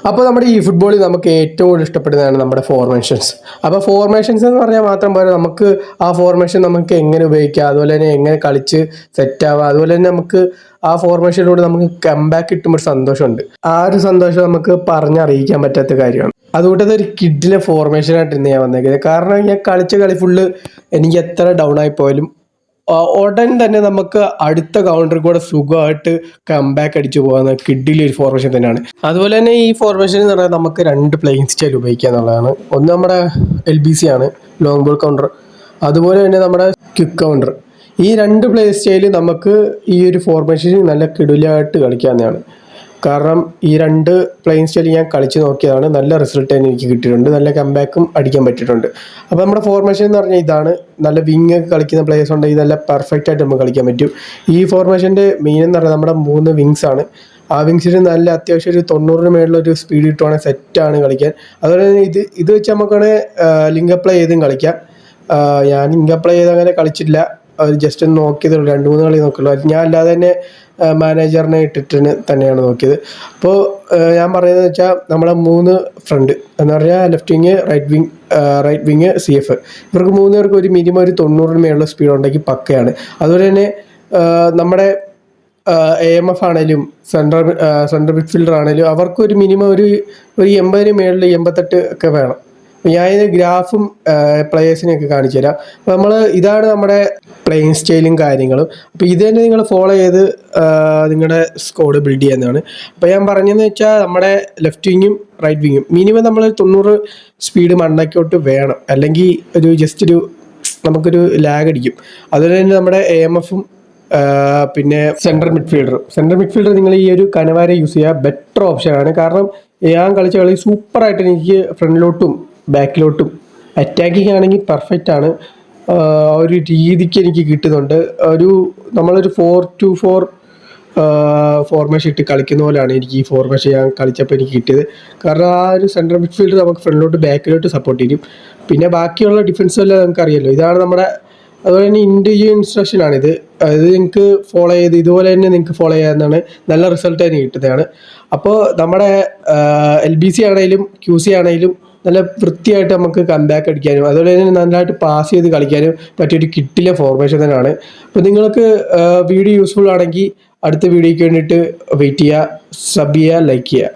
അപ്പോൾ നമ്മുടെ ഈ ഫുട്ബോളിൽ നമുക്ക് ഏറ്റവും കൂടുതൽ ഇഷ്ടപ്പെടുന്നതാണ് നമ്മുടെ ഫോർമേഷൻസ്. അപ്പോൾ ഫോർമേഷൻസ് എന്ന് പറഞ്ഞാൽ മാത്രം പോരാ, നമുക്ക് ആ ഫോർമേഷൻ നമുക്ക് എങ്ങനെ ഉപയോഗിക്കാം, അതുപോലെ തന്നെ എങ്ങനെ കളിച്ച് സെറ്റ് ആവുക, അതുപോലെ തന്നെ നമുക്ക് ആ ഫോർമേഷനിലൂടെ നമുക്ക് കംബാക്ക് കിട്ടുമ്പോൾ ഒരു സന്തോഷമുണ്ട്. ആ ഒരു സന്തോഷം നമുക്ക് പറഞ്ഞറിയിക്കാൻ പറ്റാത്ത കാര്യമാണ്. അതുകൊണ്ട് ഒരു കിഡിലെ ഫോർമേഷനായിട്ട് ഇന്ന് ഞാൻ വന്നേക്കുന്നത്. കാരണം ഞാൻ കളിച്ച കളി ഫുള്ള് എനിക്ക് എത്ര ഡൗൺ ആയി പോയാലും ഉടൻ തന്നെ നമുക്ക് അടുത്ത കൗണ്ടറിൽ കൂടെ സുഖമായിട്ട് കംബാക്ക് അടിച്ചു പോകുന്ന കിഡിലെ ഒരു ഫോർമേഷൻ തന്നെയാണ്. അതുപോലെ തന്നെ ഈ ഫോർമേഷൻ എന്ന് പറഞ്ഞാൽ നമുക്ക് രണ്ട് പ്ലേയിങ് സ്റ്റൈൽ ഉപയോഗിക്കുക എന്നുള്ളതാണ്. ഒന്ന് നമ്മുടെ LBC ആണ്, ലോങ് ബോൾ കൗണ്ടർ. അതുപോലെ തന്നെ നമ്മുടെ ക്വിക്ക് കൗണ്ടർ. ഈ രണ്ട് പ്ലേ സ്റ്റൈൽ നമുക്ക് ഈ ഒരു ഫോർമേഷൻ നല്ല കിടിലായിട്ട് കളിക്കാവുന്നതാണ്. കാരണം ഈ രണ്ട് പ്ലേയിങ് സ്റ്റൈൽ ഞാൻ കളിച്ച് നോക്കിയതാണ്, നല്ല റിസൾട്ട് തന്നെ എനിക്ക് കിട്ടിയിട്ടുണ്ട്, നല്ല കംബാക്കും അടിക്കാൻ പറ്റിയിട്ടുണ്ട്. അപ്പോൾ നമ്മുടെ ഫോർമേഷൻ എന്ന് പറഞ്ഞാൽ ഇതാണ്. നല്ല വിങ് ഒക്കെ കളിക്കുന്ന പ്ലേയേഴ്സ് ഉണ്ടെങ്കിൽ നല്ല പെർഫെക്റ്റ് ആയിട്ട് നമുക്ക് കളിക്കാൻ പറ്റും. ഈ ഫോർമേഷൻ്റെ മെയിൻ എന്ന് പറഞ്ഞാൽ നമ്മുടെ 3 വിങ്സ് ആണ്. ആ വിങ്സിന് നല്ല അത്യാവശ്യം ഒരു 90 മേളിലൊരു സ്പീഡ് കിട്ടുവാണെങ്കിൽ സെറ്റാണ് കളിക്കാൻ. അതുപോലെ തന്നെ ഇത് വെച്ച് നമുക്കാണ് ലിങ്ക് അപ്ലൈ ചെയ്തും കളിക്കാം. ഞാൻ ലിങ്ക് അപ്ലൈ ചെയ്ത് അങ്ങനെ കളിച്ചില്ല, ജസ്റ്റ് ഒന്ന് നോക്കിയതേ ഉള്ളൂ, 2-3 കളി നോക്കുള്ളൂ. ഞാൻ അല്ലാതെ തന്നെ മാനേജറിനെ ഇട്ടിട്ട് തന്നെയാണ് നോക്കിയത്. അപ്പോൾ ഞാൻ പറയുന്നത് വെച്ചാൽ നമ്മളെ 3 ഫ്രണ്ട് എന്ന് പറഞ്ഞാൽ left wing, right wing, CF, ഇവർക്ക് 3 പേർക്ക് ഒരു മിനിമം ഒരു 90 മേലുള്ള സ്പീഡ് ഉണ്ടെങ്കിൽ പക്കയാണ്. അതുപോലെ തന്നെ നമ്മുടെ AMF ആണെങ്കിലും സെൻട്രൽ മിഡ്ഫീൽഡർ ആണെങ്കിലും അവർക്ക് ഒരു മിനിമം ഒരു 80 മേളിൽ 88 ഒക്കെ വേണം. ഞാനിത് ഗ്രാഫും പ്ലേയേഴ്സിനെയൊക്കെ കാണിച്ചു തരാം. അപ്പോൾ ഇതാണ് നമ്മുടെ പ്ലേയിങ് സ്റ്റൈലും കാര്യങ്ങളും. അപ്പോൾ ഇത് തന്നെ നിങ്ങൾ ഫോളോ ചെയ്ത് നിങ്ങളുടെ സ്ക്വാഡ് ബിൽഡ് ചെയ്യുന്നതാണ്. അപ്പോൾ ഞാൻ പറഞ്ഞതെന്ന് വെച്ചാൽ നമ്മുടെ ലെഫ്റ്റ് വിങ്ങും റൈറ്റ് വിങ്ങും മിനിമം നമ്മൾ 90 സ്പീഡ് മണ്ടയ്ക്കോട്ട് വേണം, അല്ലെങ്കിൽ നമുക്കൊരു ലാഗ് അടിക്കും. അതുപോലെ തന്നെ നമ്മുടെ AMF-ഉം പിന്നെ സെൻട്രൽ മിഡ്ഫീൽഡർ നിങ്ങൾ ഈ ഒരു കനവാരെ യൂസ് ചെയ്യുക, ബെറ്റർ ഓപ്ഷനാണ്. കാരണം ഞാൻ കളിച്ച കളി സൂപ്പറായിട്ട് എനിക്ക് ഫ്രണ്ടിലോട്ടും ബാക്കിലോട്ടും അറ്റാക്കിങ് ആണെങ്കിൽ പെർഫെക്റ്റ് ആണ്. ഒരു രീതിക്ക് എനിക്ക് കിട്ടുന്നുണ്ട്. നമ്മളൊരു 4-2-4 ഫോർമേഷൻ ഇട്ട് കളിക്കുന്ന പോലെയാണ് എനിക്ക് ഈ ഫോർമേഷൻ ഞാൻ കളിച്ചപ്പോൾ എനിക്ക് കിട്ടിയത്. കാരണം ആ ഒരു സെൻട്രൽ മിഡ്ഫീൽഡർ നമുക്ക് ഫ്രണ്ടിലോട്ട് ബാക്കിലോട്ട് സപ്പോർട്ട് ചെയ്യും. പിന്നെ ബാക്കിയുള്ള ഡിഫൻസും എല്ലാം നമുക്ക് അറിയാമല്ലോ. ഇതാണ് നമ്മുടെ, അതുപോലെ തന്നെ ഇൻഡിവിജ്വൽ ഇൻസ്ട്രക്ഷനാണിത്. ഇത് നിങ്ങൾക്ക് ഫോളോ ചെയ്ത് ഇതുപോലെ തന്നെ നിങ്ങൾക്ക് ഫോളോ ചെയ്യാവുന്നതാണ്, നല്ല റിസൾട്ട് തന്നെ കിട്ടുന്നതാണ്. അപ്പോൾ നമ്മുടെ LBC ആണെങ്കിലും QC ആണെങ്കിലും നല്ല വൃത്തിയായിട്ട് നമുക്ക് കംബാക്ക് അടിക്കാനും അതുപോലെ തന്നെ നന്നായിട്ട് പാസ് ചെയ്ത് കളിക്കാനും പറ്റിയൊരു കിട്ടിലെ ഫോർമേഷൻ തന്നെയാണ്. അപ്പോൾ നിങ്ങൾക്ക് വീഡിയോ യൂസ്ഫുൾ ആണെങ്കിൽ അടുത്ത വീഡിയോയ്ക്ക് വേണ്ടിയിട്ട് വെയിറ്റ് ചെയ്യുക, സബ് ചെയ്യുക, ലൈക്ക് ചെയ്യുക.